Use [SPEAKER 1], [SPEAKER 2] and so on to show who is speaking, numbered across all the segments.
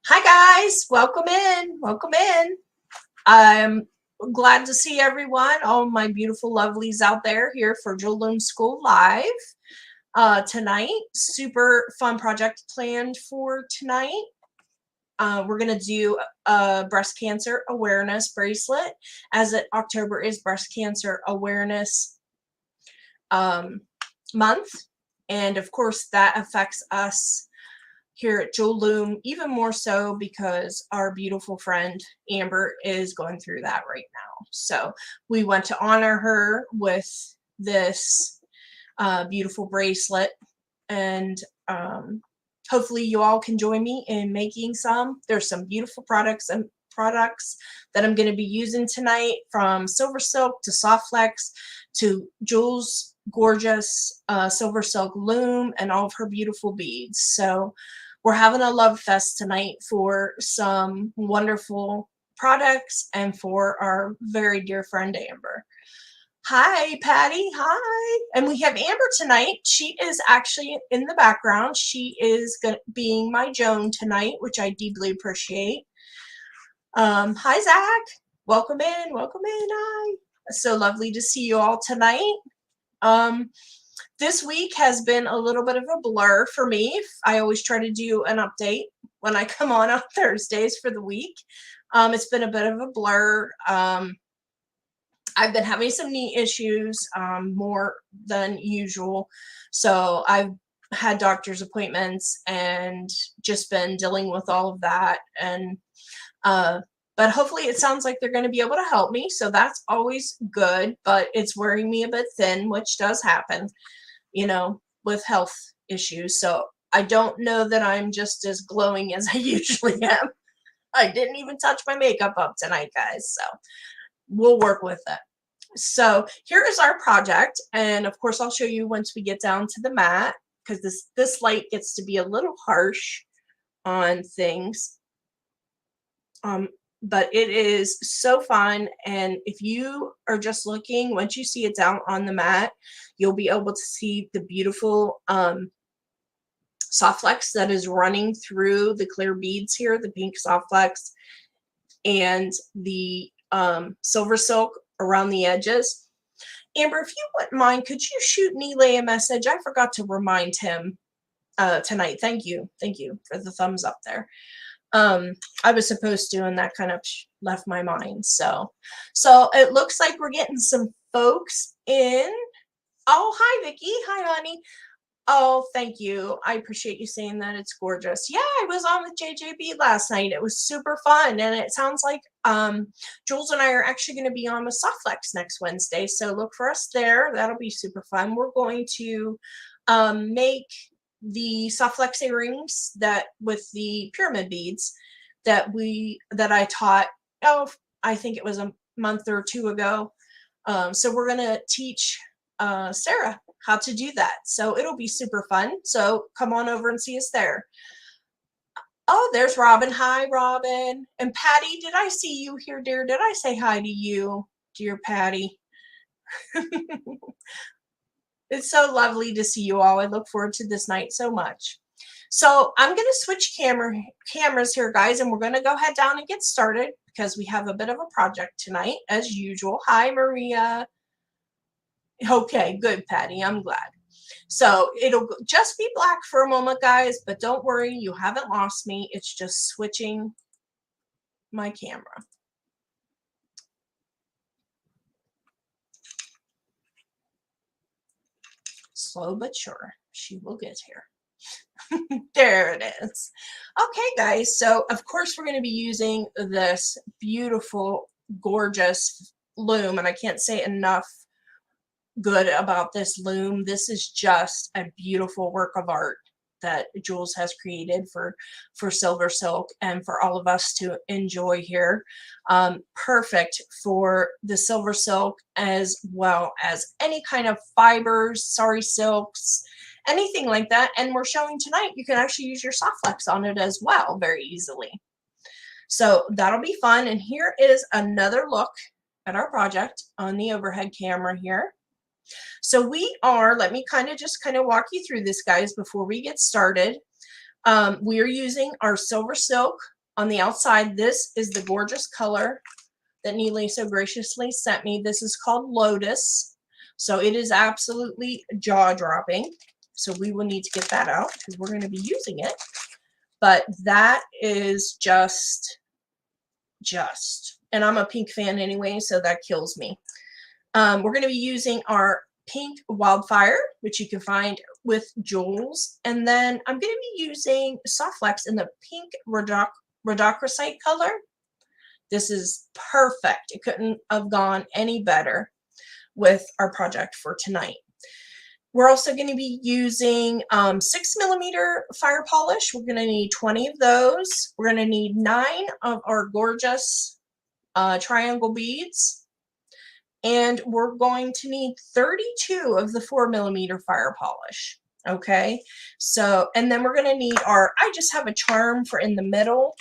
[SPEAKER 1] Hi guys, welcome in. Welcome in. I'm glad to see everyone, all my beautiful lovelies out there here for Jewel Loom School Live tonight. Super fun project planned for tonight. We're going to do a breast cancer awareness bracelet, as October is breast cancer awareness month. And of course that affects us here at Jewel Loom even more so because our beautiful friend Amber is going through that right now. So we want to honor her with this beautiful bracelet, and hopefully you all can join me in making some. There's some beautiful products that I'm going to be using tonight, from silver silk to soft flex to Jewel's gorgeous silver silk loom and all of her beautiful beads. So we're having a love fest tonight for some wonderful products and for our very dear friend Amber. Hi, Patty. Hi. And we have Amber tonight. She is actually in the background. She is being my Joan tonight, which I deeply appreciate. Hi, Zach. Welcome in. Welcome in. Hi. So lovely to see you all tonight. This week has been a little bit of a blur for me. I always try to do an update when I come on Thursdays for the week. It's been a bit of a blur. I've been having some knee issues, more than usual. So I've had doctor's appointments and just been dealing with all of that. And but hopefully it sounds like they're going to be able to help me. So that's always good, but it's wearing me a bit thin, which does happen, you know, with health issues. So I don't know that I'm just as glowing as I usually am. I didn't even touch my makeup up tonight, guys. So we'll work with it. So here is our project. And of course, I'll show you once we get down to the mat, because this light gets to be a little harsh on things. But it is so fun, and if you are just looking, once you see it down on the mat, you'll be able to see the beautiful soft flex that is running through the clear beads here, the pink soft flex, and the silver silk around the edges. Amber, if you wouldn't mind, could you shoot Neelay a message? I forgot to remind him tonight. Thank you for the thumbs up there. I was supposed to, and that kind of left my mind. So it looks like we're getting some folks in. Oh, hi, Vicky. Hi, honey. Oh, thank you. I appreciate you saying that. It's gorgeous. Yeah, I was on with JJB last night. It was super fun, and it sounds like Jules and I are actually going to be on with Softflex next Wednesday. So look for us there. That'll be super fun. We're going to make the soft flex earrings that with the pyramid beads that I taught, I think it was a month or two ago. So we're gonna teach Sarah how to do that. So it'll be super fun. So come on over and see us there. Oh, there's Robin. Hi, Robin. And Patty, did I see you here, dear? Did I say hi to you, dear Patty? It's so lovely to see you all. I look forward to this night so much. So I'm going to switch cameras here, guys, and we're going to go head down and get started because we have a bit of a project tonight, as usual. Hi, Maria. Okay, good, Patty. I'm glad. So it'll just be black for a moment, guys, but don't worry. You haven't lost me. It's just switching my camera. Slow but sure. She will get here. There it is. Okay, guys, so of course we're going to be using this beautiful, gorgeous loom, and I can't say enough good about this loom. This is just a beautiful work of art that Jules has created for silver silk and for all of us to enjoy here. Perfect for the silver silk as well as any kind of fibers, sari silks, anything like that. And we're showing tonight you can actually use your soft flex on it as well very easily. So that'll be fun. And here is another look at our project on the overhead camera here. So we are, let me just kind of walk you through this, guys, before we get started. We are using our silver silk on the outside. This is the gorgeous color that Neely so graciously sent me. This is called Lotus. So it is absolutely jaw-dropping. So we will need to get that out because we're going to be using it. But that is just, and I'm a pink fan anyway, so that kills me. We're going to be using our pink Wildfire, which you can find with jewels. And then I'm going to be using Soft Flex in the pink Rhodochrosite color. This is perfect. It couldn't have gone any better with our project for tonight. We're also going to be using 6mm fire polish. We're going to need 20 of those. We're going to need 9 of our gorgeous triangle beads. And we're going to need 32 of the 4mm fire polish. Okay, so, and then we're going to need our, I just have a charm for in the middle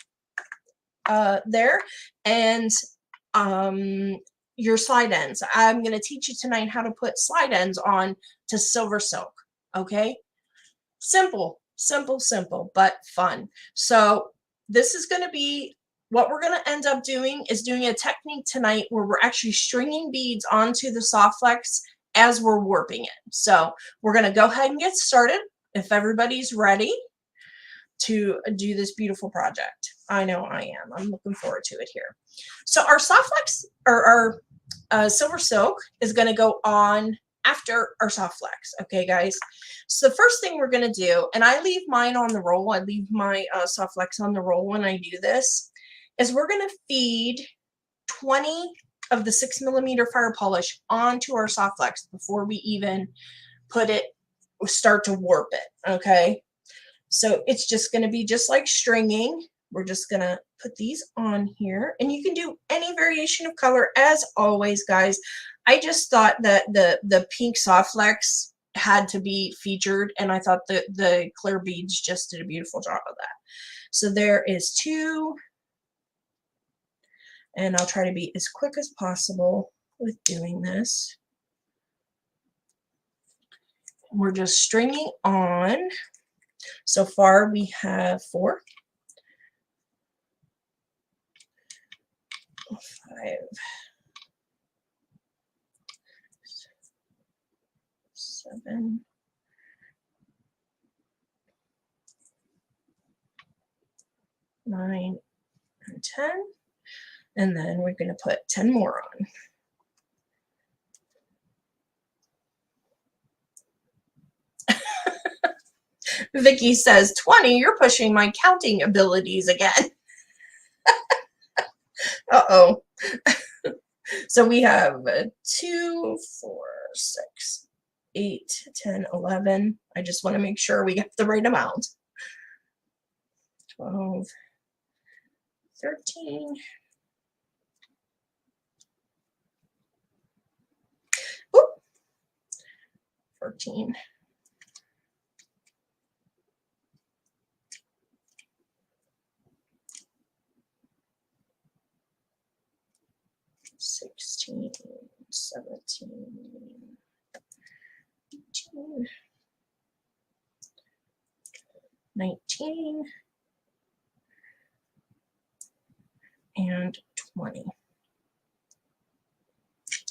[SPEAKER 1] there, and your slide ends. I'm going to teach you tonight how to put slide ends on to silver silk. Okay, simple, but fun. So this is going to be what we're going to end up doing, is doing a technique tonight where we're actually stringing beads onto the Soft Flex as we're warping it. So we're going to go ahead and get started if everybody's ready to do this beautiful project. I know I am. I'm looking forward to it here. So our Soft Flex, or our silver silk, is going to go on after our Soft Flex. Okay, guys. So the first thing we're going to do, and I leave mine on the roll, I leave my Soft Flex on the roll when I do this, is we're going to feed 20 of the 6mm fire polish onto our Soft Flex before we even put it, start to warp it. Okay, so it's just going to be just like stringing. We're just going to put these on here, and you can do any variation of color as always, guys. I just thought that the pink Soft Flex had to be featured, and I thought the clear beads just did a beautiful job of that. So there is 2, and I'll try to be as quick as possible with doing this. We're just stringing on. So far we have 4, 5, 7, 9, and 10. And then we're going to put 10 more on. Vicky says, 20, you're pushing my counting abilities again. Uh-oh. So we have 2, 4, 6, 8, 10, 11. I just want to make sure we get the right amount. 12, 13. 14. 16, 17, 18, 19, and 20.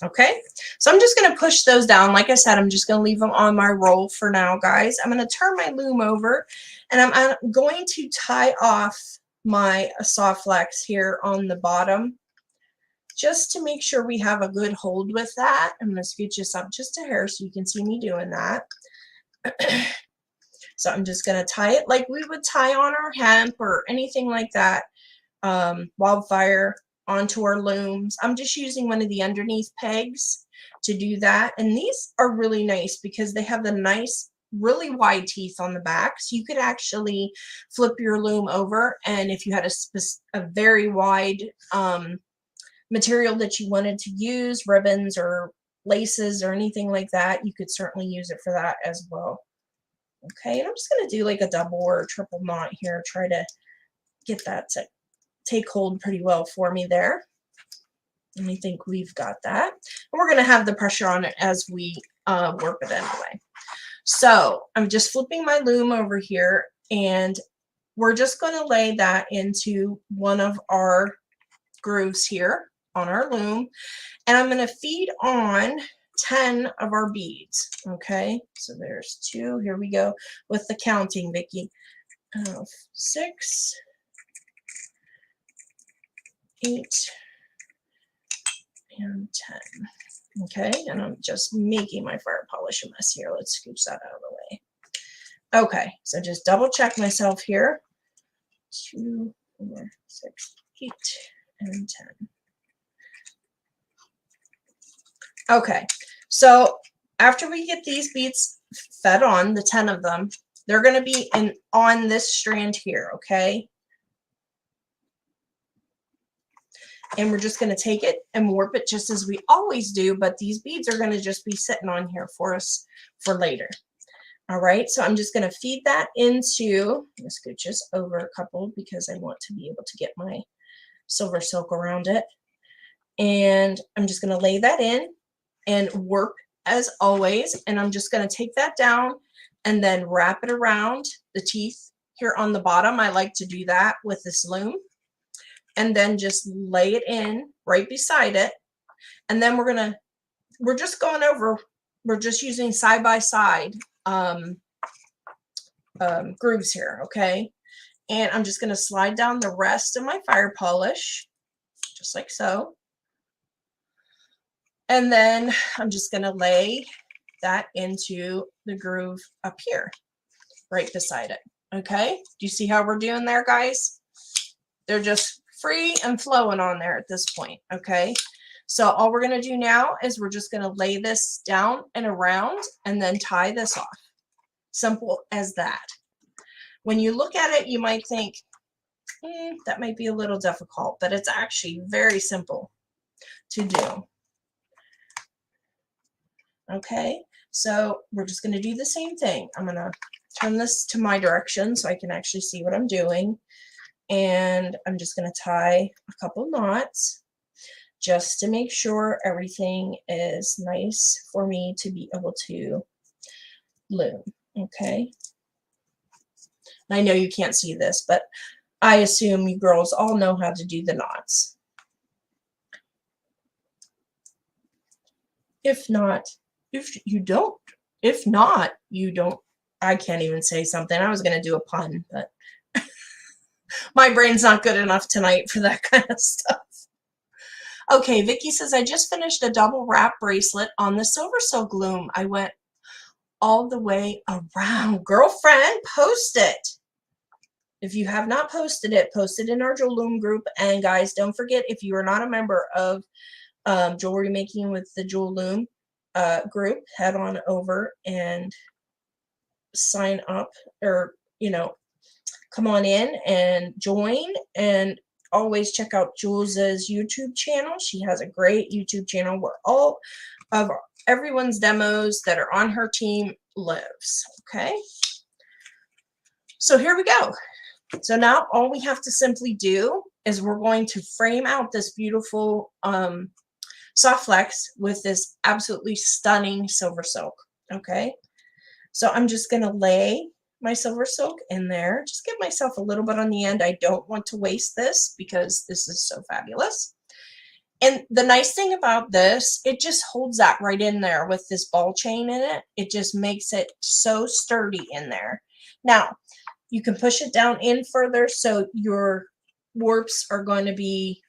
[SPEAKER 1] Okay, so I'm just going to push those down. Like I said, I'm just going to leave them on my roll for now, guys. I'm going to turn my loom over, and I'm going to tie off my Soft Flex here on the bottom, just to make sure we have a good hold with that. I'm going to scooch this up just a hair so you can see me doing that. So I'm just going to tie it like we would tie on our hemp or anything like that. Wildfire onto our looms. I'm just using one of the underneath pegs to do that. And these are really nice because they have the nice, really wide teeth on the back. So you could actually flip your loom over, and if you had a very wide material that you wanted to use, ribbons or laces or anything like that, you could certainly use it for that as well. Okay, and I'm just going to do like a double or a triple knot here, try to get that to take hold pretty well for me there. And I think we've got that. And we're going to have the pressure on it as we warp it anyway. So I'm just flipping my loom over here, and we're just going to lay that into one of our grooves here on our loom, and I'm going to feed on 10 of our beads. Okay, so there's 2. Here we go with the counting, Vicki. 6, 8, and 10. Okay, and I'm just making my fire polish a mess here. Let's scooch that out of the way. Okay, so just double check myself here. 2, 4, 6, 8, and 10. Okay, so after we get these beads fed on, the 10 of them, they're going to be on this strand here, okay? And we're just going to take it and warp it just as we always do, but these beads are going to just be sitting on here for us for later. All right, so I'm just going to feed that into, I'm going to scoot just over a couple because I want to be able to get my silver silk around it. And I'm just going to lay that in and warp as always. And I'm just going to take that down and then wrap it around the teeth here on the bottom. I like to do that with this loom. And then just lay it in right beside it. And then we're just going over, we're just using side by side grooves here, okay? And I'm just going to slide down the rest of my fire polish, just like so. And then I'm just going to lay that into the groove up here, right beside it, okay? Do you see how we're doing there, guys? They're just free and flowing on there at this point, okay? So all we're going to do now is we're just going to lay this down and around and then tie this off. Simple as that. When you look at it, you might think, that might be a little difficult, but it's actually very simple to do. Okay, so we're just going to do the same thing. I'm going to turn this to my direction so I can actually see what I'm doing. And I'm just going to tie a couple knots just to make sure everything is nice for me to be able to loom. Okay. I know you can't see this, but I assume you girls all know how to do the knots. If not, you don't, I can't even say something. I was going to do a pun, but my brain's not good enough tonight for that kind of stuff. Okay, Vicki says, I just finished a double wrap bracelet on the silver silk loom. I went all the way around. Girlfriend, post it. If you have not posted it, post it in our Jewel Loom group. And guys, don't forget, if you are not a member of Jewelry Making with the Jewel Loom group, head on over and sign up, or, you know, come on in and join. And always check out Jules's YouTube channel. She has a great YouTube channel where all of everyone's demos that are on her team lives. Okay, so here we go. So now all we have to simply do is we're going to frame out this beautiful soft flex with this absolutely stunning silver silk. Okay, so I'm just going to lay my silver silk in there. Just give myself a little bit on the end. I don't want to waste this because this is so fabulous. And the nice thing about this, it just holds that right in there with this ball chain in it. It just makes it so sturdy in there. Now, you can push it down in further so your warps are going to be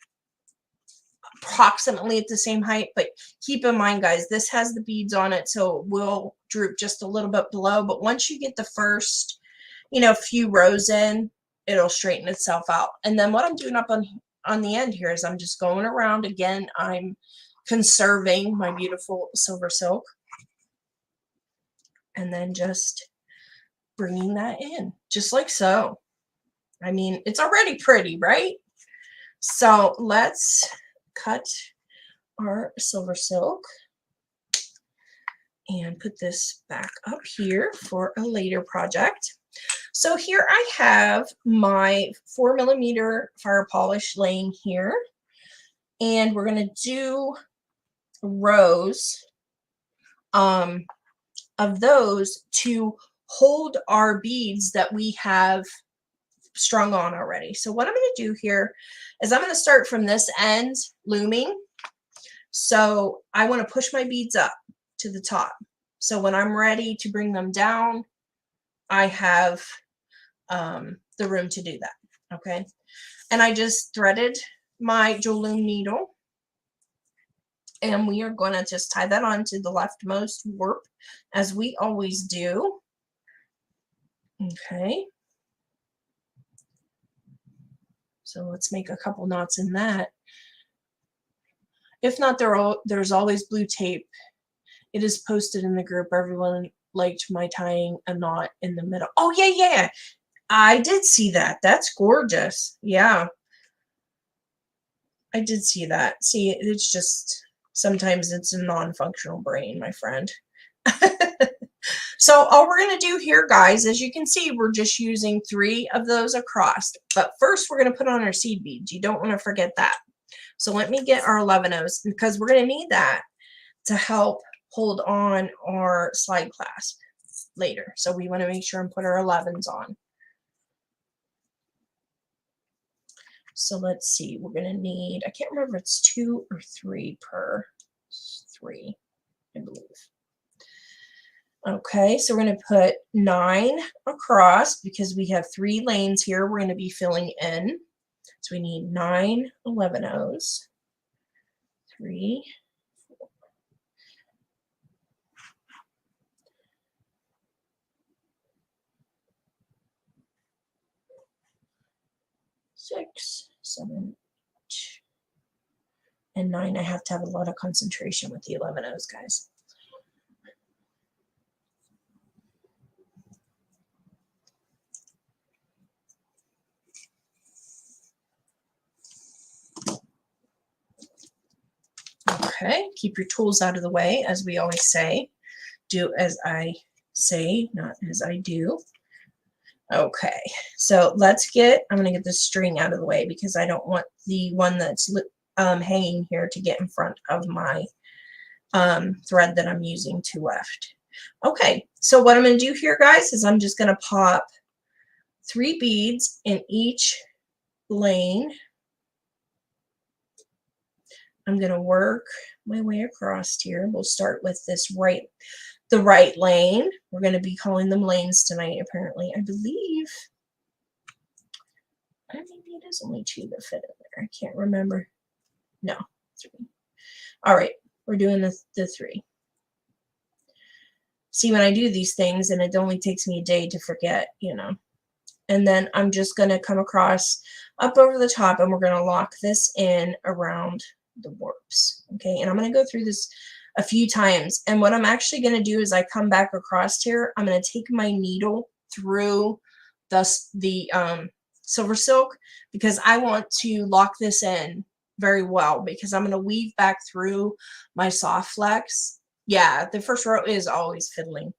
[SPEAKER 1] approximately at the same height, but keep in mind, guys, this has the beads on it, so it will droop just a little bit below, but once you get the first, you know, few rows in, it'll straighten itself out. And then what I'm doing up on the end here is I'm just going around again. I'm conserving my beautiful silver silk and then just bringing that in just like so. I mean, it's already pretty, right? So let's cut our silver silk and put this back up here for a later project. So here I have my 4mm fire polish laying here, and we're going to do rows of those to hold our beads that we have strung on already. So what I'm going to do here is I'm going to start from this end looming. So I want to push my beads up to the top. So when I'm ready to bring them down, I have the room to do that. Okay. And I just threaded my jewel loom needle. And we are going to just tie that on to the leftmost warp as we always do. Okay. So let's make a couple knots in that. If not, there's always blue tape. It is posted in the group. Everyone liked my tying a knot in the middle. Oh, yeah, yeah. I did see that. That's gorgeous. Yeah. I did see that. See, it's just, sometimes it's a non-functional brain, my friend. So all we're going to do here, guys, as you can see, we're just using 3 of those across. But first, we're going to put on our seed beads. You don't want to forget that. So let me get our 11-ohs, because we're going to need that to help hold on our slide clasp later. So we want to make sure and put our 11s on. So let's see, we're going to need, I can't remember if it's 2 or 3 per 3, I believe. Okay, so we're going to put 9 across because we have 3 lanes here we're going to be filling in. So we need 9 11-ohs. 3, 4, 6, 7, 8, and 9. I have to have a lot of concentration with the 11-ohs, guys. Okay, keep your tools out of the way, as we always say. Do as I say, not as I do. Okay, so let's get, I'm going to get this string out of the way because I don't want the one that's hanging here to get in front of my thread that I'm using to weft. Okay, so what I'm going to do here, guys, is I'm just going to pop 3 beads in each lane. I'm going to work my way across here. We'll start with this the right lane. We're going to be calling them lanes tonight, apparently. I believe, maybe it is only 2 that fit in there. I can't remember. No, 3. All right, we're doing the 3. See, when I do these things, and it only takes me a day to forget, you know. And then I'm just going to come across up over the top, and we're going to lock this in around the warps. Okay, and I'm going to go through this a few times. And what I'm actually going to do is I come back across here. I'm going to take my needle through the silver silk because I want to lock this in very well because I'm going to weave back through my soft flex. Yeah, the first row is always fiddling.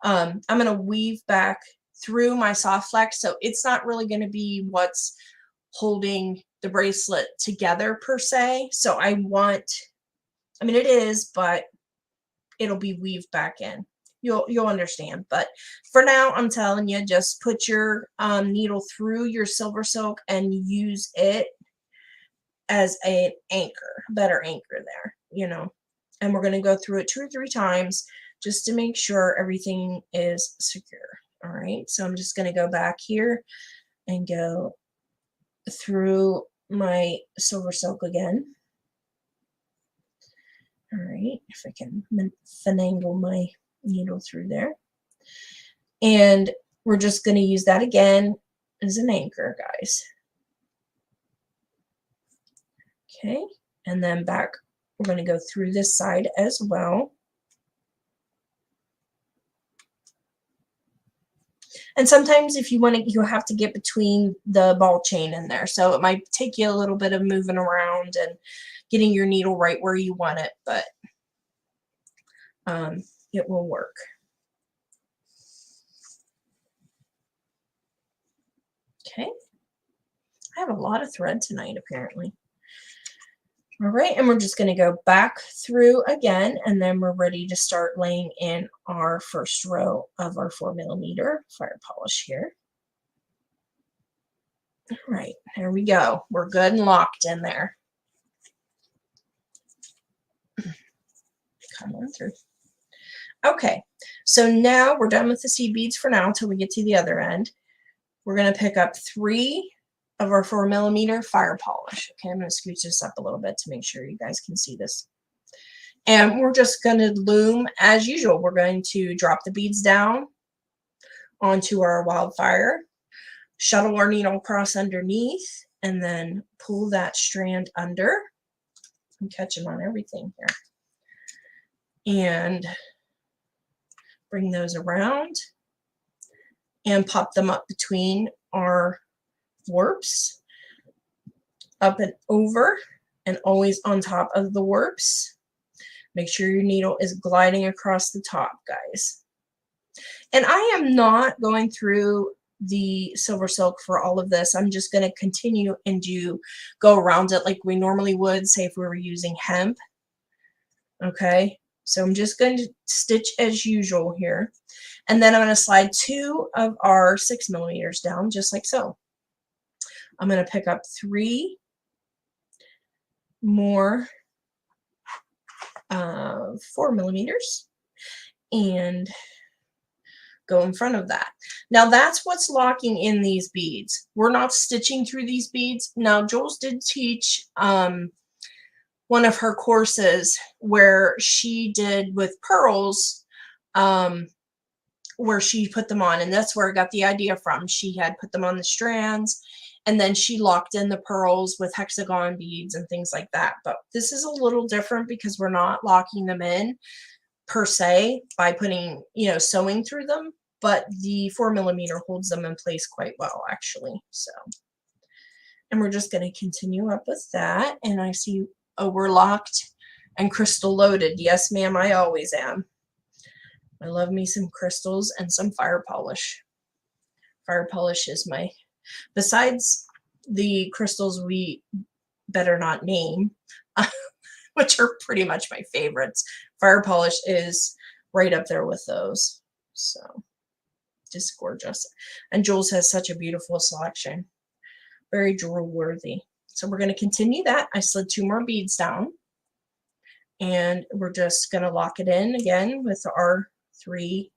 [SPEAKER 1] I'm going to weave back through my soft flex, so it's not really going to be what's holding the bracelet together per se. So I mean it is, but it'll be weaved back in. You'll understand. But for now, I'm telling you, just put your needle through your silver silk and use it as an anchor, better anchor there, you know. And we're going to go through it 2 or 3 times just to make sure everything is secure. All right, so I'm just going to go back here and go through my silver silk again. All right, if I can finagle my needle through there. And we're just going to use that again as an anchor, guys. Okay, and then back, we're going to go through this side as well. And sometimes if you want to, you have to get between the ball chain in there. So it might take you a little bit of moving around and getting your needle right where you want it, but it will work. Okay. I have a lot of thread tonight, apparently. All right, and we're just going to go back through again, and then we're ready to start laying in our first row of our 4mm fire polish here. All right, there we go. We're good and locked in there. Come on through. Okay, so now we're done with the seed beads for now until we get to the other end. We're going to pick up 3 of our 4mm fire polish. Okay, I'm going to scooch this up a little bit to make sure you guys can see this. And we're just going to loom as usual. We're going to drop the beads down onto our wildfire, shuttle our needle across underneath, and then pull that strand under. I'm catching on everything here. And bring those around and pop them up between our warps, up and over, and always on top of the warps. Make sure your needle is gliding across the top, guys. And I am not going through the silver silk for all of this. I'm just going to continue and go around it like we normally would, say if we were using hemp. Okay, so I'm just going to stitch as usual here. And then I'm going to slide 2 of our 6mm down, just like so. I'm going to pick up 3 more 4mm and go in front of that. Now that's what's locking in these beads. We're not stitching through these beads. Now Jules did teach one of her courses where she did with pearls, where she put them on, and that's where I got the idea from. She had put them on the strands, and then she locked in the pearls with hexagon beads and things like that. But this is a little different because we're not locking them in per se by putting, sewing through them, but the 4mm holds them in place quite well, actually. So, and we're just going to continue up with that. And I see, oh, we're locked and crystal loaded. Yes, ma'am, I always am. I love me some crystals and some fire polish. Fire polish is my, besides the crystals we better not name, which are pretty much my favorites, fire polish is right up there with those. So just gorgeous. And Jules has such a beautiful selection. Very jewel worthy. So we're going to continue that. I slid 2 more beads down. And we're just going to lock it in again with our 3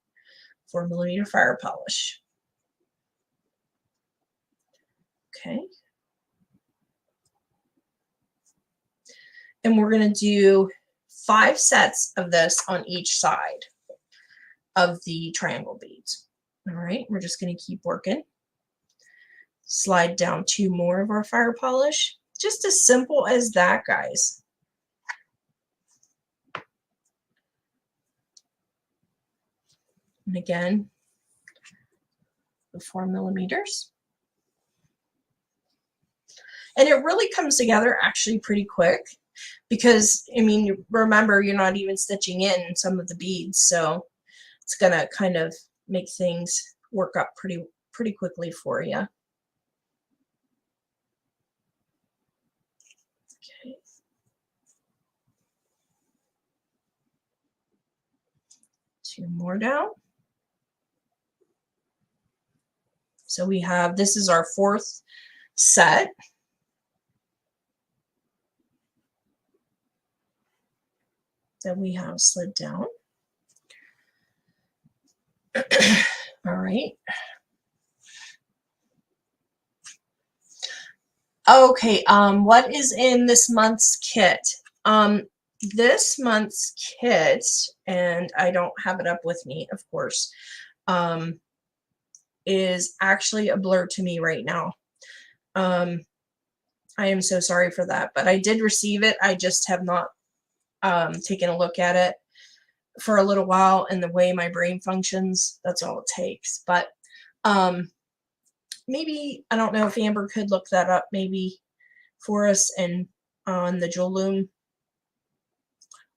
[SPEAKER 1] 4mm fire polish. Okay. And we're going to do 5 sets of this on each side of the triangle beads. All right, we're just going to keep working. Slide down 2 more of our fire polish. Just as simple as that, guys. And again, the 4mm. And it really comes together actually pretty quick because, I mean, remember, you're not even stitching in some of the beads, so it's going to kind of make things work up pretty quickly for you. Okay. Two more down. So we have, this is our 4th set. That we have slid down. All right. Okay, what is in this month's kit? This month's kit, and I don't have it up with me, of course, is actually a blur to me right now. I am so sorry for that, but I did receive it. I just have not taken a look at it for a little while, and the way my brain functions, that's all it takes. But maybe, I don't know if Amber could look that up maybe for us and on the Jewel Loom,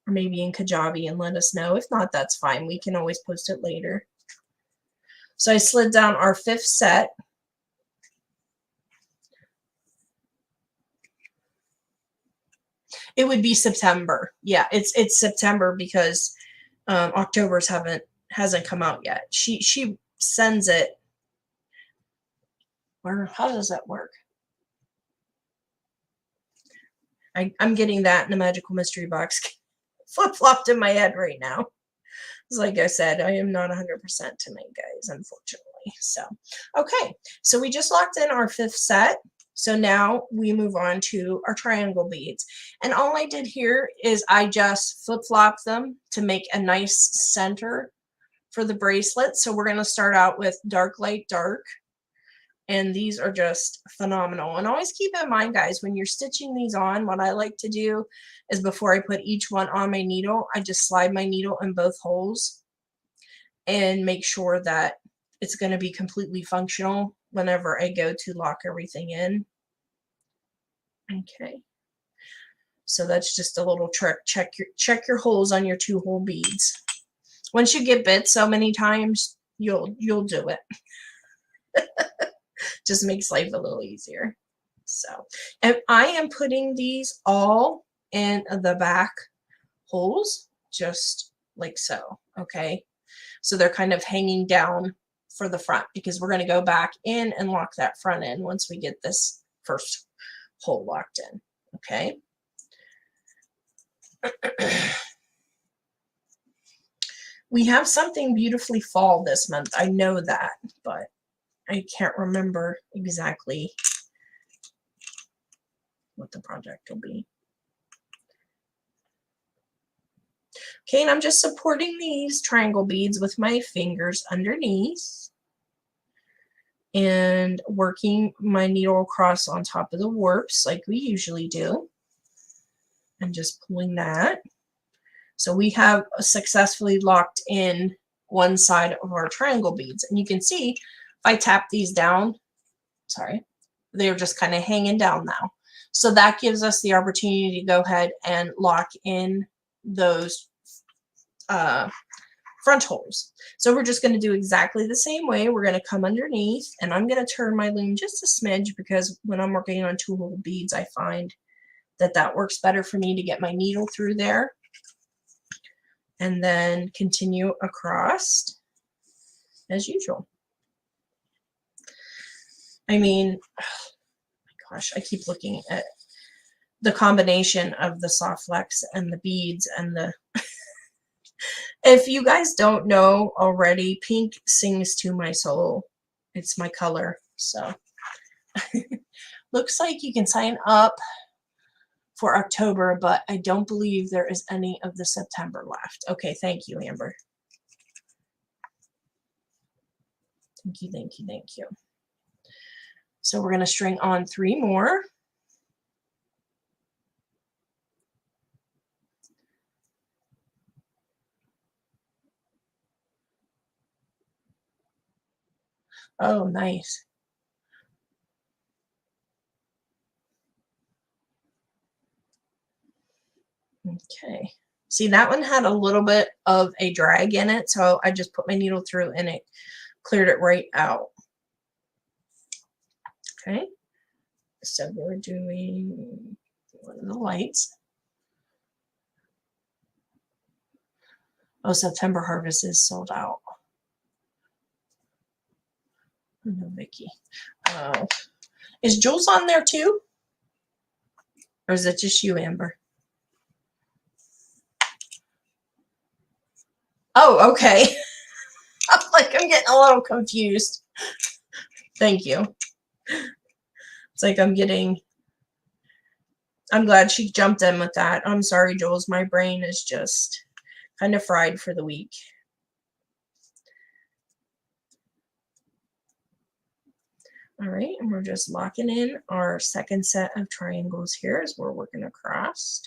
[SPEAKER 1] or maybe in Kajabi, and let us know. If not, that's fine. We can always post it later. So I slid down our 5th set. It would be September. Yeah, it's September because October's hasn't come out yet. She sends it. Or how does that work? I'm getting that in the magical mystery box flip-flopped in my head right now. Like I said, I am not 100% to make, guys, unfortunately. So, okay. So we just locked in our 5th set. So now we move on to our triangle beads. And all I did here is I just flip-flopped them to make a nice center for the bracelet. So we're going to start out with dark, light, dark. And these are just phenomenal. And always keep in mind, guys, when you're stitching these on, what I like to do is before I put each one on my needle, I just slide my needle in both holes and make sure that it's going to be completely functional whenever I go to lock everything in. Okay. So that's just a little trick. Check your holes on your 2-hole beads. Once you get bit so many times, you'll do it. Just makes life a little easier. So, and I am putting these all in the back holes, just like so. Okay. So they're kind of hanging down for the front because we're going to go back in and lock that front in once we get this first hole locked in. Okay. We have something beautifully fall this month. I know that, but I can't remember exactly what the project will be. Okay, and I'm just supporting these triangle beads with my fingers underneath and working my needle across on top of the warps like we usually do. And just pulling that. So we have successfully locked in one side of our triangle beads. And you can see if I tap these down, sorry, they're just kind of hanging down now. So that gives us the opportunity to go ahead and lock in those front holes. So we're just going to do exactly the same way. We're going to come underneath, and I'm going to turn my loom just a smidge because when I'm working on 2-hole beads, I find that that works better for me to get my needle through there. And then continue across as usual. I mean, oh my gosh, I keep looking at the combination of the soft flex and the beads and the if you guys don't know already, pink sings to my soul. It's my color. So looks like you can sign up for October, but I don't believe there is any of the September left. Okay, thank you, Amber. Thank you, thank you, thank you. So we're going to string on 3 more. Oh, nice. Okay. See, that one had a little bit of a drag in it, so I just put my needle through and it cleared it right out. Okay. So we're doing one of the lights. Oh, September Harvest is sold out. Oh, no, Vicky. Is Jules on there too? Or is it just you, Amber? Oh, okay. I'm like, I'm getting a little confused. Thank you. It's like I'm glad she jumped in with that. I'm sorry, Jules. My brain is just kind of fried for the week. All right, and we're just locking in our second set of triangles here as we're working across.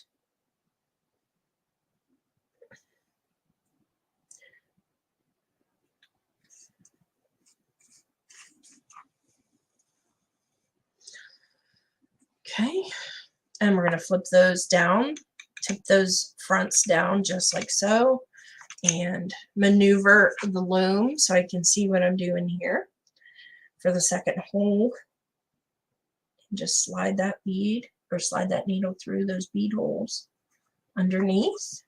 [SPEAKER 1] Okay, and we're going to flip those down, tip those fronts down just like so, and maneuver the loom so I can see what I'm doing here for the second hole. And just slide that bead or slide that needle through those bead holes underneath.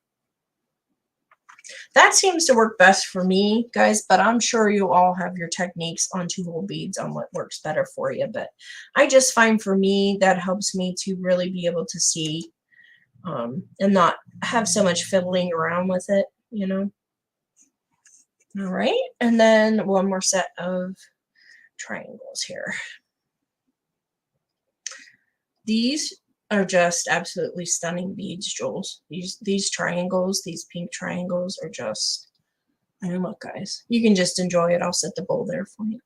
[SPEAKER 1] That seems to work best for me, guys, but I'm sure you all have your techniques on 2-hole beads on what works better for you. But I just find for me that helps me to really be able to see and not have so much fiddling around with it, you know. All right, and then one more set of triangles here. These are just absolutely stunning beads, Jules. These triangles, these pink triangles are just, I mean, look, guys, you can just enjoy it. I'll set the bowl there for you.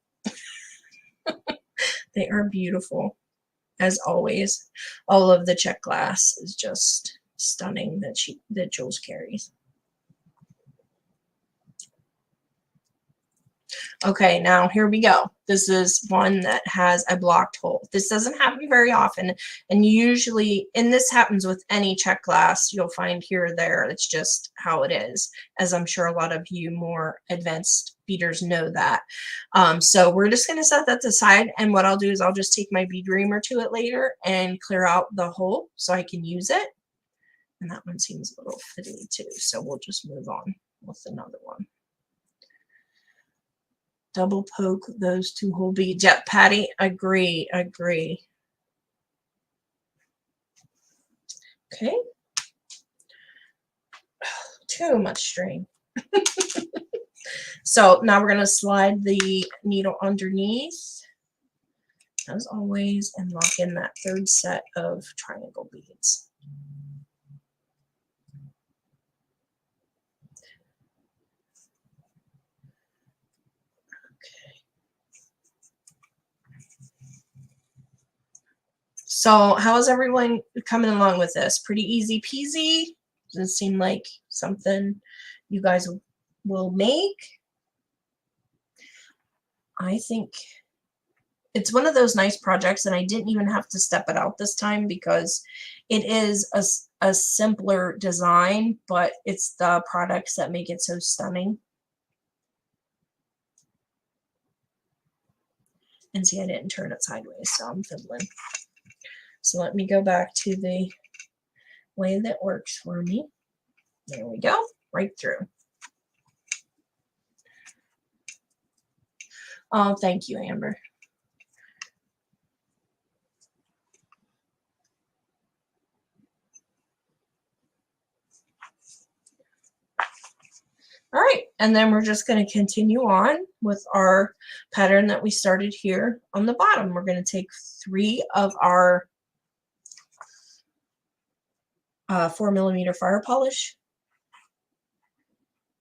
[SPEAKER 1] They are beautiful, as always. All of the check glass is just stunning that Jules carries. Okay, now here we go. This is one that has a blocked hole. This doesn't happen very often, and usually, and this happens with any check glass, you'll find here or there. It's just how it is, as I'm sure a lot of you more advanced beaders know that. So we're just going to set that aside, and what I'll do is I'll just take my bead reamer to it later and clear out the hole so I can use it. And that one seems a little fiddly too, so we'll just move on with another one. Double poke those two whole beads. Yep, Patty, agree. Okay. Too much string. So now we're going to slide the needle underneath, as always, and lock in that third set of triangle beads. So how is everyone coming along with this? Pretty easy peasy? Does it seem like something you guys will make? I think it's one of those nice projects, and I didn't even have to step it out this time because it is a simpler design, but it's the products that make it so stunning. And see, I didn't turn it sideways, so I'm fiddling. So let me go back to the way that works for me. There we go, right through. Oh, thank you, Amber. All right, and then we're just going to continue on with our pattern that we started here on the bottom. We're going to take 3 of our 4mm fire polish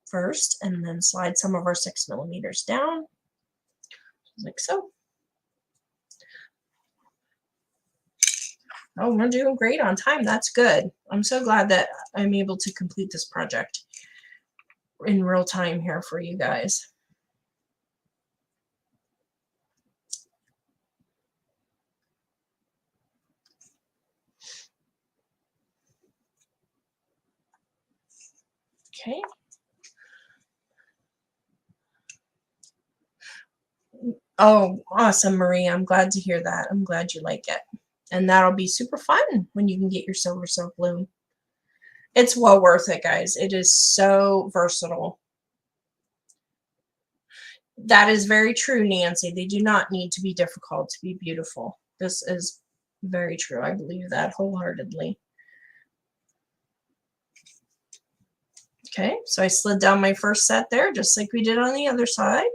[SPEAKER 1] first, and then slide some of our 6mm down, like so. Oh, we're doing great on time. That's good. I'm so glad that I'm able to complete this project in real time here for you guys. Okay. Oh, awesome, Marie. I'm glad to hear that. I'm glad you like it. And that'll be super fun when you can get your silver silk loom. It's well worth it, guys. It is so versatile. That is very true, Nancy. They do not need to be difficult to be beautiful. This is very true. I believe that wholeheartedly. Okay, so I slid down my first set there, just like we did on the other side.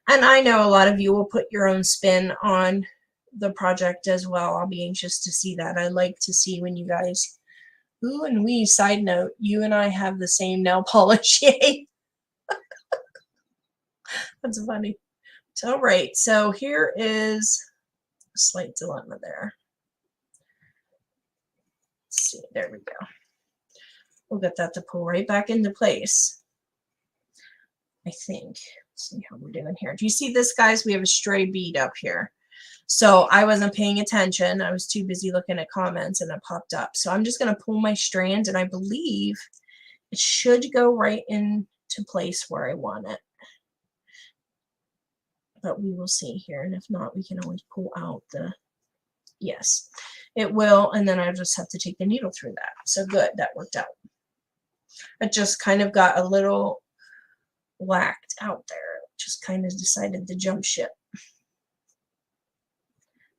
[SPEAKER 1] And I know a lot of you will put your own spin on the project as well. I'll be anxious to see that. I like to see when you guys, ooh and wee, side note, you and I have the same nail polish. Yay. That's funny. All right, so here is a slight dilemma there. Let's see, there we go. We'll get that to pull right back into place, I think. Let's see how we're doing here. Do you see this, guys? We have a stray bead up here. So I wasn't paying attention. I was too busy looking at comments and it popped up. So I'm just going to pull my strand, and I believe it should go right into place where I want it. But we will see here. And if not, we can always pull out the, yes, it will. And then I just have to take the needle through that. So good, that worked out. It just kind of got a little whacked out there. Just kind of decided to jump ship.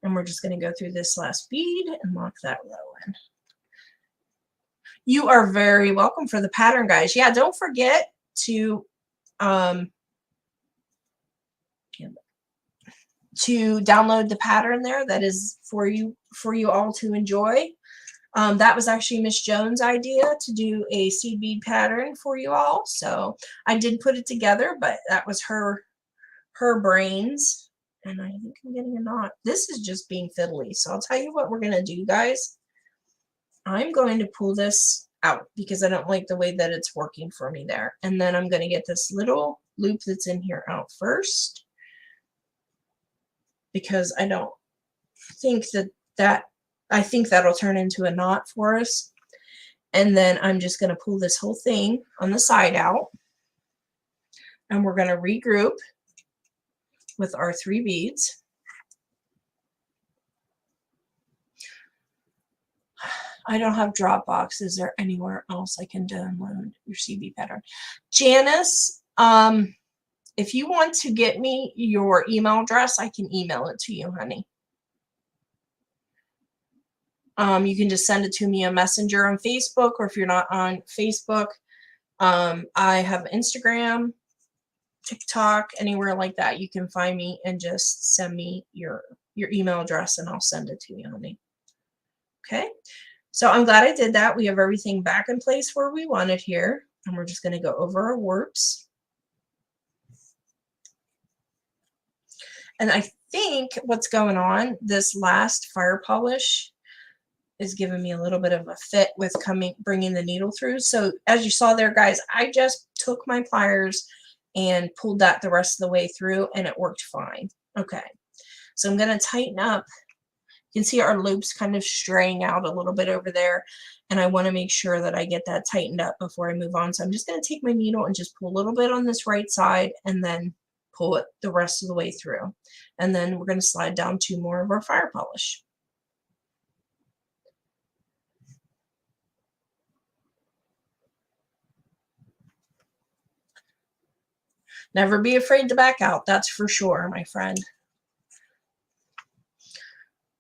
[SPEAKER 1] And we're just going to go through this last bead and lock that row in. You are very welcome for the pattern, guys. Yeah, don't forget to download the pattern there. That is for you all to enjoy. That was actually Miss Jones' idea to do a seed bead pattern for you all. So I did put it together, but that was her brains. And I think I'm getting a knot. This is just being fiddly. So I'll tell you what we're going to do, guys. I'm going to pull this out because I don't like the way that it's working for me there. And then I'm going to get this little loop that's in here out first, because I don't think I think that'll turn into a knot for us. And then I'm just going to pull this whole thing on the side out, and we're going to regroup with our 3 beads. I don't have Dropbox. Is there anywhere else I can download your CB pattern? Janice, if you want to get me your email address, I can email it to you, honey. You can just send it to me on Messenger on Facebook, or if you're not on Facebook, I have Instagram, TikTok, anywhere like that. You can find me and just send me your email address and I'll send it to you, honey. Okay, so I'm glad I did that. We have everything back in place where we want it here, and we're just going to go over our warps. And I think what's going on, this last fire polish is giving me a little bit of a fit with bringing the needle through. So as you saw there, guys, I just took my pliers and pulled that the rest of the way through, and it worked fine. Okay, so I'm going to tighten up. You can see our loops kind of straying out a little bit over there, and I want to make sure that I get that tightened up before I move on. So I'm just going to take my needle and just pull a little bit on this right side and then pull it the rest of the way through. And then we're going to slide down 2 more of our fire polish. Never be afraid to back out, that's for sure, my friend.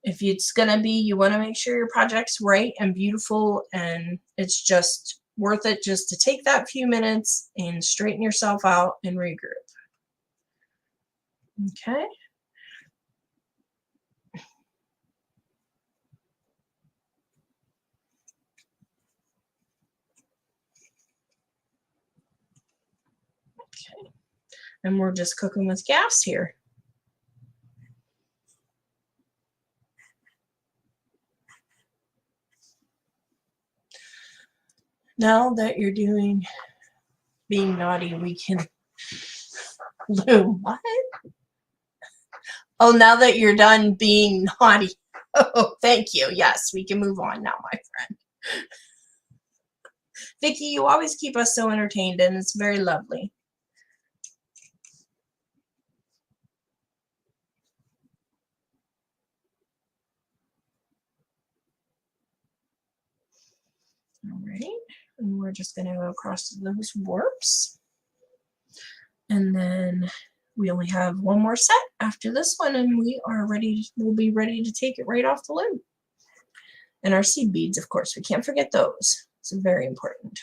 [SPEAKER 1] If it's going to be, you want to make sure your project's right and beautiful, and it's just worth it just to take that few minutes and straighten yourself out and regroup. Okay. Okay. And we're just cooking with gas here. Now that you're being naughty, we can loom. What? Oh, now that you're done being naughty. Oh, thank you. Yes, we can move on now, my friend. Vicki, you always keep us so entertained, and it's very lovely. All right, and we're just going to go across those warps. And then we only have 1 more set after this one, and we'll be ready to take it right off the loom. And our seed beads, of course, we can't forget those. It's very important.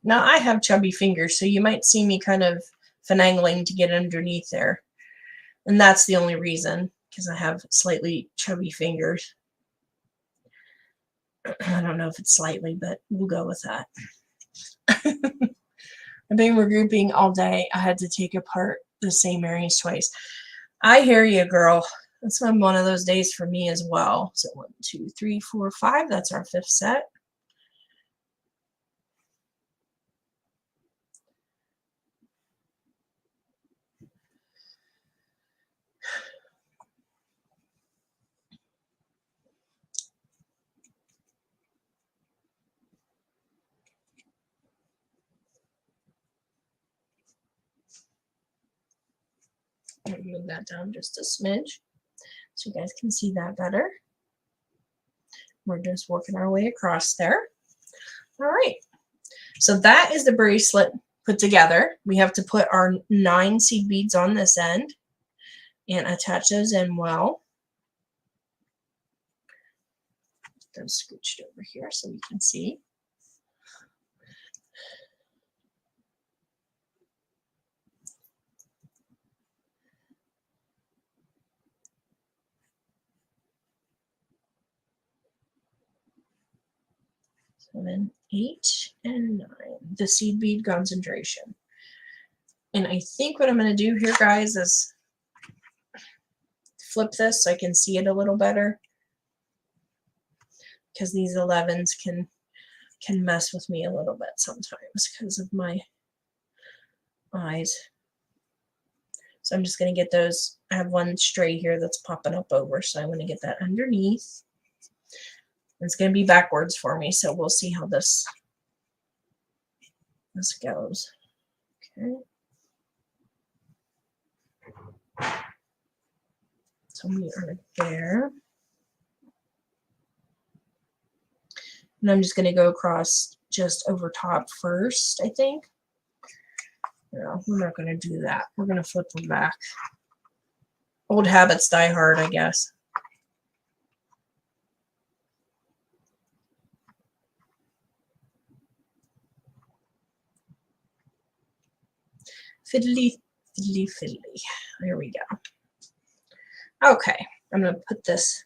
[SPEAKER 1] Now I have chubby fingers, so you might see me kind of finagling to get underneath there. And that's the only reason, because I have slightly chubby fingers. I don't know if it's slightly, but we'll go with that. I've been regrouping all day. I had to take apart the same areas twice. I hear you, girl. That's been one of those days for me as well. So 1, 2, 3, 4, 5. That's our 5th set. Move that down just a smidge so you guys can see that better. We're just working our way across there. All right. So that is the bracelet put together. We have to put our 9 seed beads on this end and attach those in well. Those scooched over here so we can see. Seven, 8, and 9. The seed bead concentration. And I think what I'm going to do here, guys, is flip this so I can see it a little better, because these 11s can mess with me a little bit sometimes because of my eyes. So I'm just going to get those. I have one stray here that's popping up over, so I want to get that underneath. It's going to be backwards for me, so we'll see how this goes. Okay. So we are there. And I'm just going to go across just over top first, I think. No, we're not going to do that. We're going to flip them back. Old habits die hard, I guess. Fiddly, fiddly, fiddly. There we go. Okay, I'm going to put this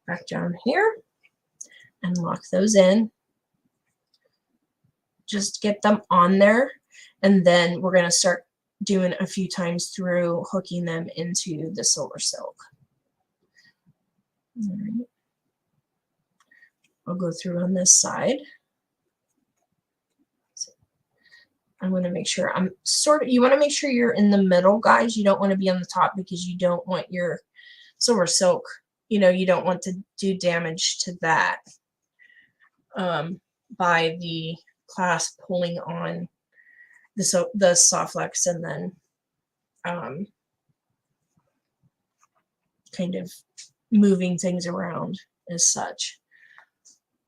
[SPEAKER 1] back down here and lock those in. Just get them on there, and then we're going to start doing a few times through, hooking them into the silver silk. All right. I'll go through on this side. I'm going to make sure I'm you want to make sure you're in the middle, guys. You don't want to be on the top because you don't want your silver silk, you don't want to do damage to that by the clasp pulling on the soft flex and then kind of moving things around as such.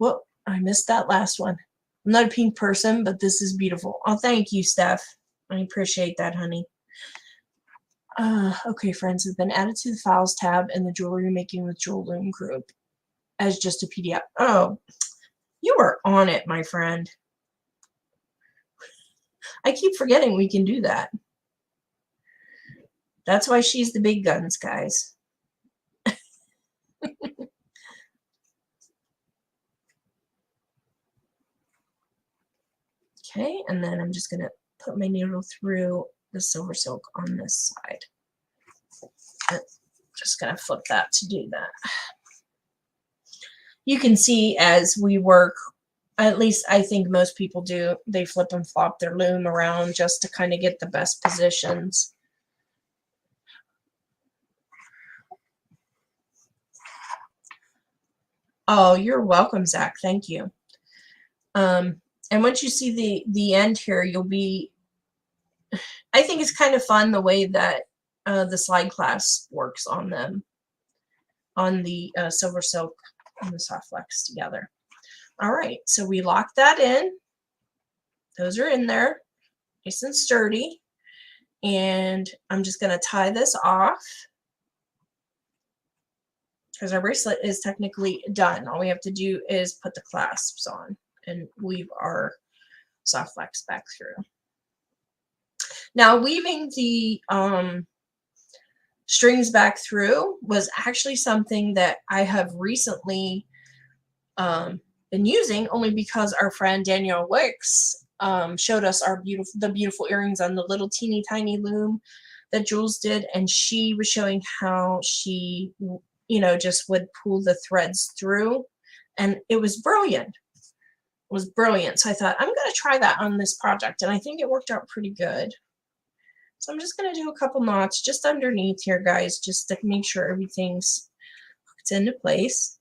[SPEAKER 1] Well, I missed that last one. I'm not a pink person, but this is beautiful. Oh, thank you, Steph. I appreciate that, honey. Okay, friends, have been added to the files tab in the jewelry making with Jewel Loom group as just a PDF. Oh, you are on it, my friend. I keep forgetting we can do that. That's why she's the big guns, guys. Okay, and then I'm just going to put my needle through the silver silk on this side. I'm just going to flip that to do that. You can see as we work, at least I think most people do, they flip and flop their loom around just to kind of get the best positions. Oh, you're welcome, Zach. Thank you. And once you see the end here, you'll be, I think it's kind of fun the way that the slide clasp works on them, on the silver silk and the soft flex together. All right, so we lock that in. Those are in there, nice and sturdy. And I'm just going to tie this off because our bracelet is technically done. All we have to do is put the clasps on and weave our soft flex back through. Now, weaving the strings back through was actually something that I have recently been using, only because our friend Danielle Wicks showed us the beautiful earrings on the little teeny tiny loom that Jules did, and she was showing how she just would pull the threads through, and it was brilliant. It was brilliant. So I thought, I'm going to try that on this project, and I think it worked out pretty good. So I'm just going to do a couple knots just underneath here, guys, just to make sure everything's hooked into place,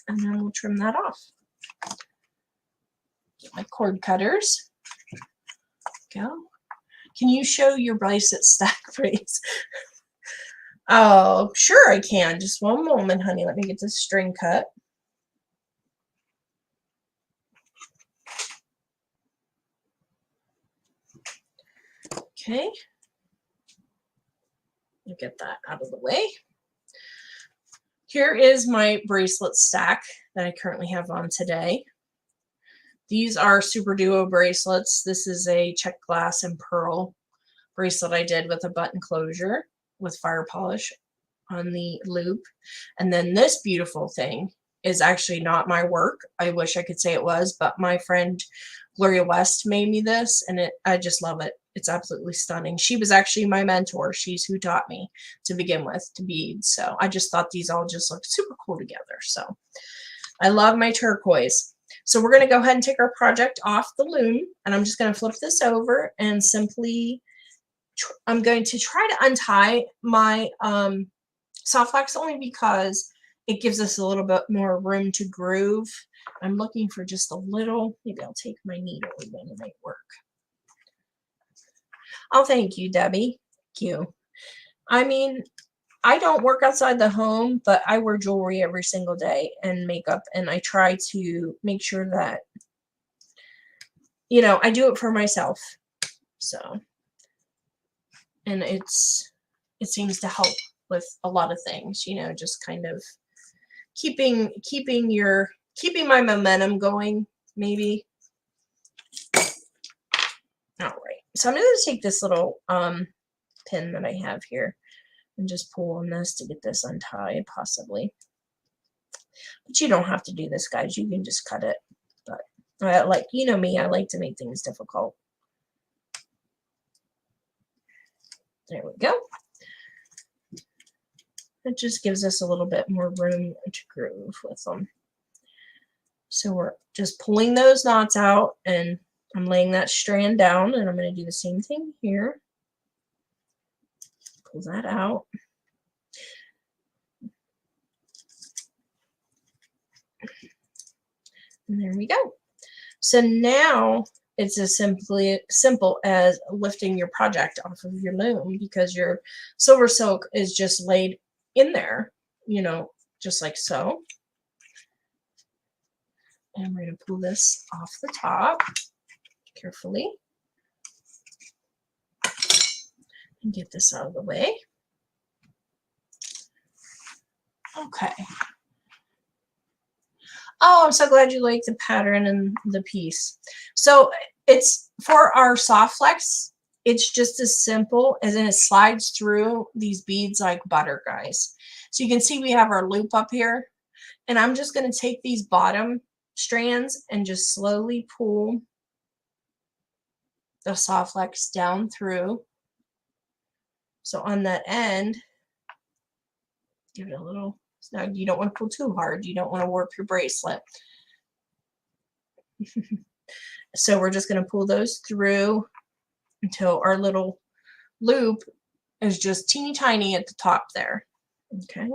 [SPEAKER 1] and then we'll trim that off. Get my cord cutters. Go. Can you show your bracelet stack, please? Oh, sure I can. Just one moment, honey. Let me get this string cut. Okay. I'll get that out of the way. Here is my bracelet stack that I currently have on today. These are Super Duo bracelets. This is a check glass and pearl bracelet I did with a button closure with fire polish on the loop. And then this beautiful thing is actually not my work. I wish I could say it was, but my friend Gloria West made me this, and I just love it. It's absolutely stunning. She was actually my mentor. She's who taught me to begin with to bead. So I just thought these all just look super cool together. So I love my turquoise. So we're going to go ahead and take our project off the loom, and I'm just going to flip this over and simply, I'm going to try to untie my soft wax only because it gives us a little bit more room to groove. I'm looking for just a little, maybe I'll take my needle again to make work. Oh, thank you, Debbie. Thank you. I mean, I don't work outside the home, but I wear jewelry every single day and makeup, and I try to make sure that, you know, I do it for myself. So, and it seems to help with a lot of things, you know, just kind of keeping my momentum going, maybe. All right, so I'm going to take this little pin that I have here and just pull on this to get this untied, possibly. But you don't have to do this, guys. You can just cut it. But like, you know me, I like to make things difficult. There we go. It just gives us a little bit more room to groove with them. So we're just pulling those knots out, and I'm laying that strand down, and I'm going to do the same thing here. Pull that out. And there we go. So now it's as simple as lifting your project off of your loom, because your silver silk is just laid in there, you know, just like so. And we're going to pull this off the top carefully and get this out of the way. Okay. Oh, I'm so glad you like the pattern and the piece. So it's for our soft flex. It's just as simple as it slides through these beads like butter, guys. So you can see we have our loop up here, and I'm just going to take these bottom strands and just slowly pull the soft flex down through. So on that end, give it a little. Now you don't want to pull too hard. You don't want to warp your bracelet. So we're just going to pull those through until our little loop is just teeny tiny at the top there. Okay.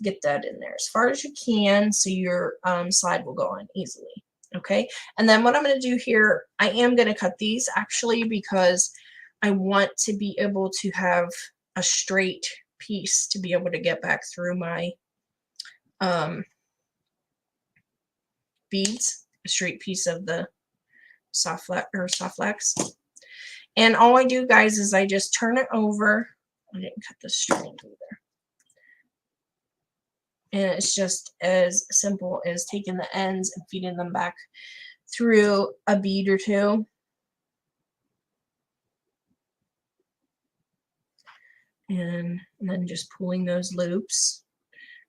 [SPEAKER 1] Get that in there as far as you can so your slide will go on easily. Okay. And then what I'm going to do here, I am going to cut these actually because I want to be able to have a straight piece to be able to get back through my beads, a straight piece of the soft flex. And all I do, guys, is I just turn it over. I didn't cut the string either. And it's just as simple as taking the ends and feeding them back through a bead or two. And then just pulling those loops.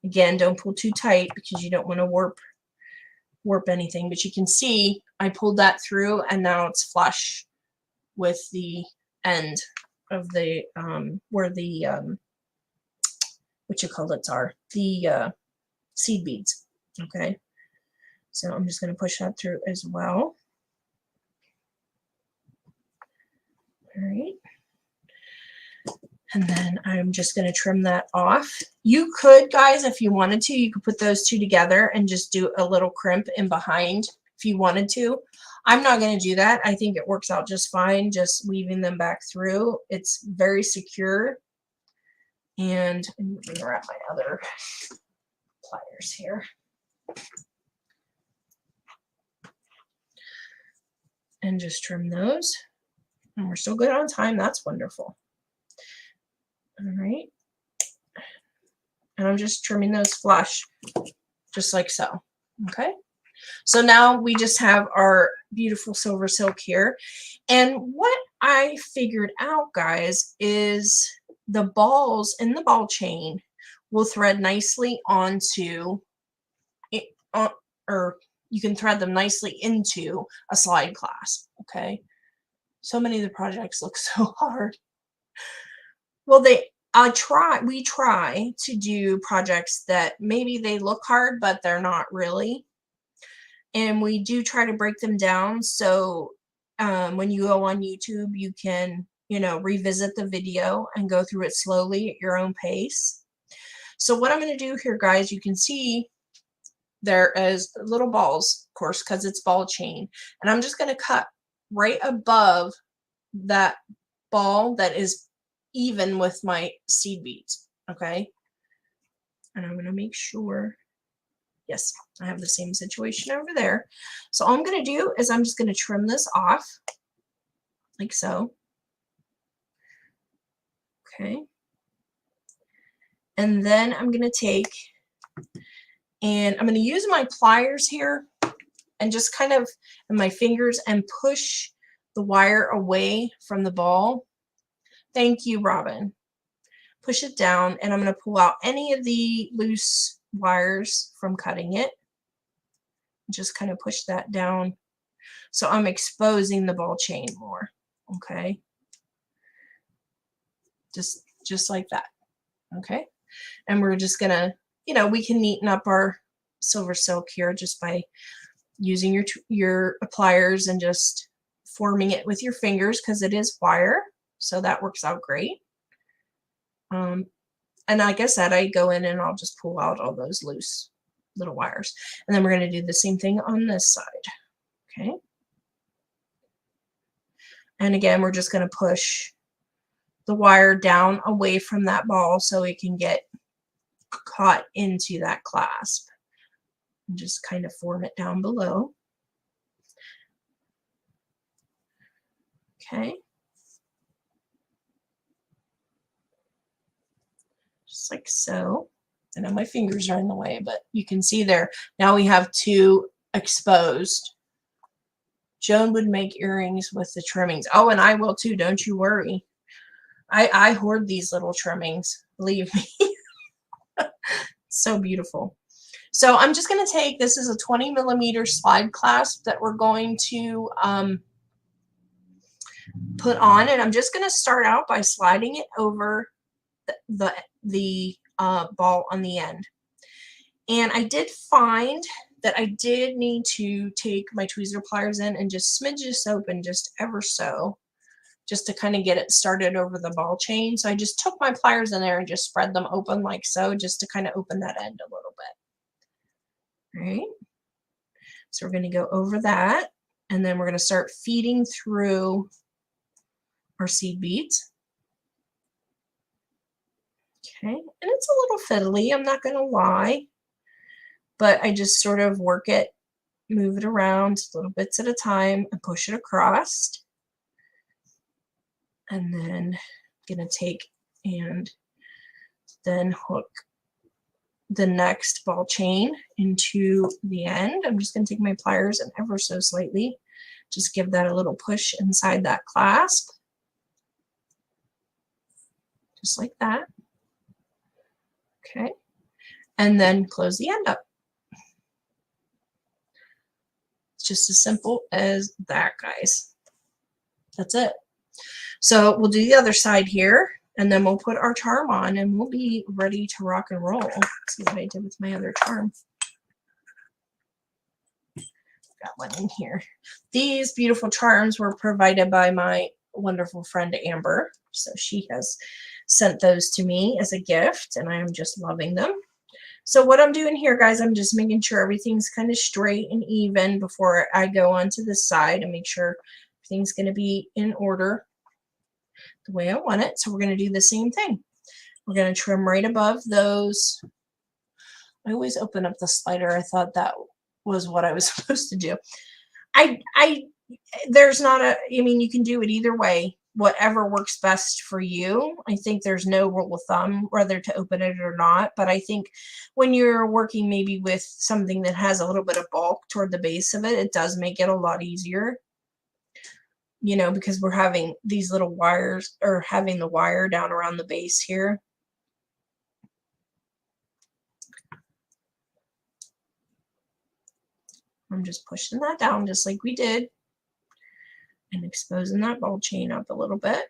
[SPEAKER 1] Again, don't pull too tight because you don't want to warp anything. But you can see I pulled that through, and now it's flush with the end of the where the what you call it are the seed beads. Okay, so I'm just going to push that through as well. All right. And then I'm just going to trim that off. You could, guys, if you wanted to, you could put those two together and just do a little crimp in behind if you wanted to. I'm not going to do that. I think it works out just fine, just weaving them back through. It's very secure. And I'm going to grab my other pliers here. And just trim those. And we're still good on time. That's wonderful. All right. And I'm just trimming those flush, just like so. Okay. So now we just have our beautiful silver silk here. And what I figured out, guys, is the balls in the ball chain will thread nicely onto it, or you can thread them nicely into a slide clasp. Okay. So many of the projects look so hard. Well, we try to do projects that maybe they look hard, but they're not really. And we do try to break them down. So when you go on YouTube, you can, revisit the video and go through it slowly at your own pace. So what I'm going to do here, guys, you can see there is little balls, of course, because it's ball chain. And I'm just going to cut right above that ball that is even with my seed beads. Okay. And I'm going to make sure. Yes, I have the same situation over there. So all I'm going to do is I'm just going to trim this off like so. Okay. And then I'm going to take and I'm going to use my pliers here and just kind of in my fingers and push the wire away from the ball. Thank you, Robin. Push it down and I'm going to pull out any of the loose wires from cutting it. Just kind of push that down. So I'm exposing the ball chain more. Okay. Just like that. Okay. And we're just going to, we can neaten up our silver silk here just by using your pliers and just forming it with your fingers because it is wire. So that works out great. And like I said, I go in and I'll just pull out all those loose little wires. And then we're going to do the same thing on this side. Okay. And again, we're just going to push the wire down away from that ball so it can get caught into that clasp. And just kind of form it down below. Okay. Just like so. I know my fingers are in the way, but you can see there. Now we have two exposed. Joan would make earrings with the trimmings. Oh, and I will too. Don't you worry. I hoard these little trimmings. Believe me. So beautiful. So I'm just going to take, this is a 20 millimeter slide clasp that we're going to put on. And I'm just going to start out by sliding it over the ball on the end. And I did find that I did need to take my tweezer pliers in and just smidge this open just ever so, just to kind of get it started over the ball chain. So I just took my pliers in there and just spread them open like so, just to kind of open that end a little bit. All right. So we're going to go over that, and then we're going to start feeding through our seed beads. Okay, and it's a little fiddly, I'm not going to lie, but I just sort of work it, move it around little bits at a time and push it across. And then I'm going to take and then hook the next ball chain into the end. I'm just going to take my pliers and ever so slightly just give that a little push inside that clasp. Just like that. Okay. And then close the end up. It's just as simple as that, guys. That's it. So we'll do the other side here, and then we'll put our charm on, and we'll be ready to rock and roll. Let's see what I did with my other charm. Got one in here. These beautiful charms were provided by my wonderful friend Amber. So she has sent those to me as a gift, and I am just loving them. So what I'm doing here, guys, I'm just making sure everything's kind of straight and even before I go onto this side and make sure everything's going to be in order the way I want it. So we're going to do the same thing. We're going to trim right above those. I always open up the slider. I thought that was what I was supposed to do. I there's not a, I mean, you can do it either way, whatever works best for you. I think there's no rule of thumb whether to open it or not, but I think when you're working maybe with something that has a little bit of bulk toward the base of it, it does make it a lot easier, you know, because we're having these little wires, or having the wire down around the base here. I'm just pushing that down just like we did and exposing that ball chain up a little bit.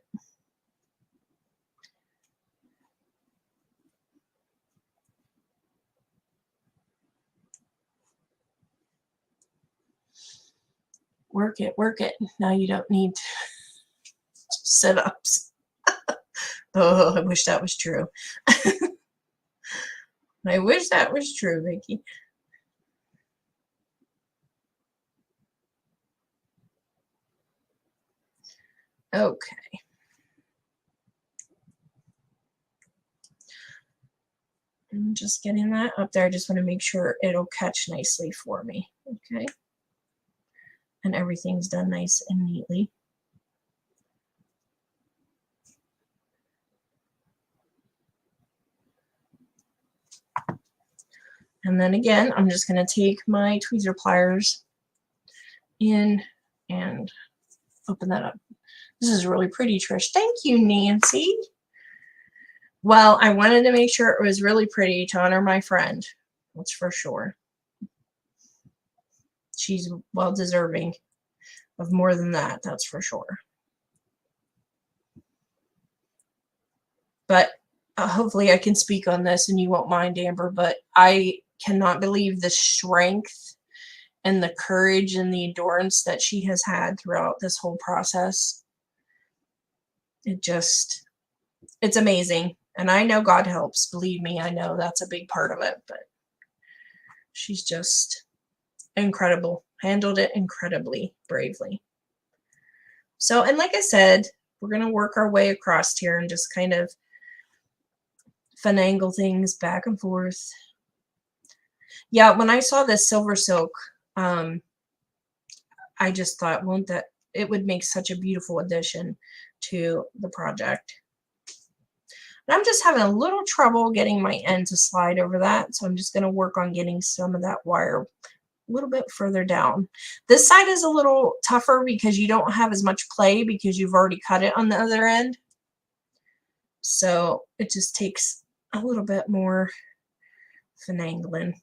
[SPEAKER 1] Work it, work it. Now you don't need sit-ups. Oh, I wish that was true. I wish that was true, Vicki. Okay. I'm just getting that up there. I just want to make sure it'll catch nicely for me. Okay. And everything's done nice and neatly. And then again, I'm just going to take my tweezer pliers in and open that up. This is really pretty, Trish. Thank you, Nancy. Well, I wanted to make sure it was really pretty to honor my friend. That's for sure. She's well deserving of more than that, that's for sure. But hopefully I can speak on this and you won't mind, Amber, but I cannot believe the strength and the courage and the endurance that she has had throughout this whole process. It's amazing. And I know God helps. Believe me, I know that's a big part of it, but she's just incredible. Handled it incredibly bravely. So, and like I said, we're going to work our way across here and just kind of finagle things back and forth. Yeah, when I saw this silver silk, I just thought, won't that, it would make such a beautiful addition to the project. And I'm just having a little trouble getting my end to slide over that, so I'm just going to work on getting some of that wire a little bit further down. This side is a little tougher because you don't have as much play because you've already cut it on the other end. So it just takes a little bit more finagling.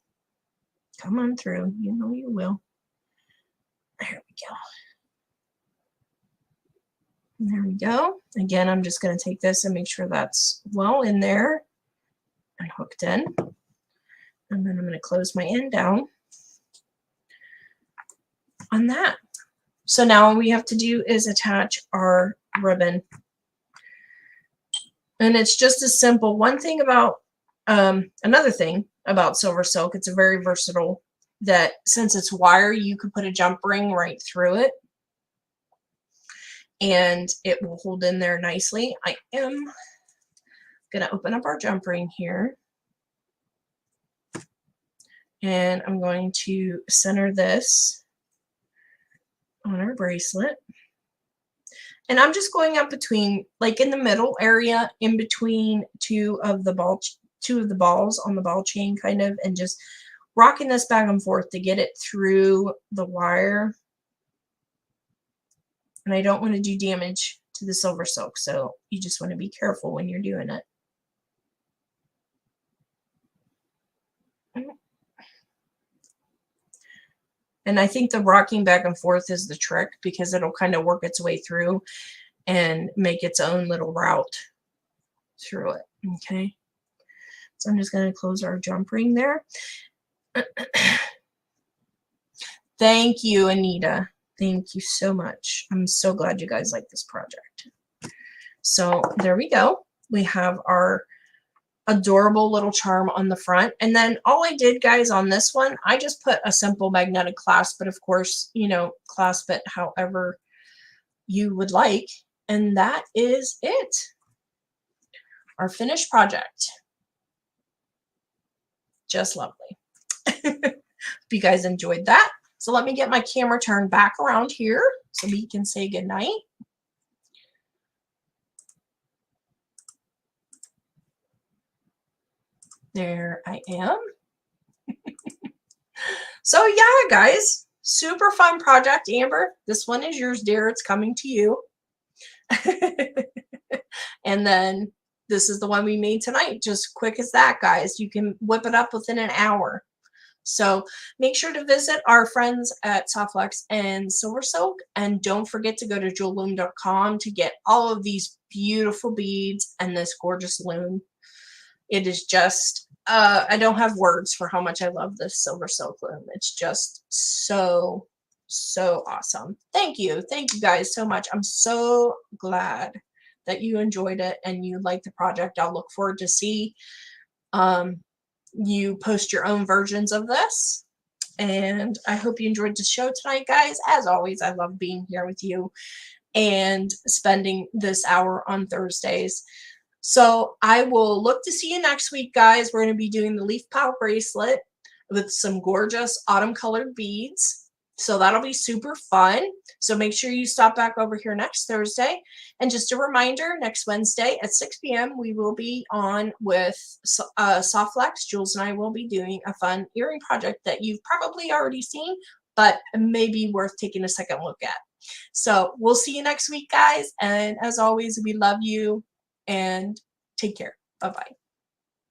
[SPEAKER 1] Come on through. You know you will. There we go. There we go. Again, I'm just going to take this and make sure that's well in there and hooked in. And then I'm going to close my end down on that. So now all we have to do is attach our ribbon. And it's just as simple. One thing about, another thing about silver silk, it's a very versatile, that since it's wire, you could put a jump ring right through it and it will hold in there nicely. I am going to open up our jump ring here. And I'm going to center this on our bracelet. And I'm just going up between, like in the middle area, in between two of the balls on the ball chain, kind of, and just rocking this back and forth to get it through the wire. And I don't want to do damage to the silver silk, so you just want to be careful when you're doing it. And I think the rocking back and forth is the trick, because it'll kind of work its way through and make its own little route through it. Okay. So I'm just going to close our jump ring there. Thank you, Anita. Thank you so much. I'm so glad you guys like this project. So there we go. We have our adorable little charm on the front. And then all I did, guys, on this one, I just put a simple magnetic clasp, but of course, you know, clasp it however you would like. And that is it. Our finished project. Just lovely. Hope you guys enjoyed that. So let me get my camera turned back around here so we can say goodnight. There I am. So yeah, guys, super fun project. Amber, this one is yours, dear. It's coming to you. And then this is the one we made tonight. Just quick as that, guys. You can whip it up within an hour. So make sure to visit our friends at Softflex and Silver Silk, and don't forget to go to jewelloom.com to get all of these beautiful beads and this gorgeous loom. It is just, I don't have words for how much I love this Silver Silk loom. It's just so, so awesome. Thank you guys so much. I'm so glad that you enjoyed it and you liked the project. I'll look forward to see you post your own versions of this, and I hope you enjoyed the show tonight, guys. As always, I love being here with you and spending this hour on Thursdays. So I will look to see you next week, guys. We're going to be doing the leaf pile bracelet with some gorgeous autumn colored beads. So that'll be super fun. So make sure you stop back over here next Thursday. And just a reminder, next Wednesday at 6 p.m. we will be on with Softflex. Jules and I will be doing a fun earring project that you've probably already seen, but may be worth taking a second look at. So we'll see you next week, guys. And as always, we love you and take care. Bye-bye.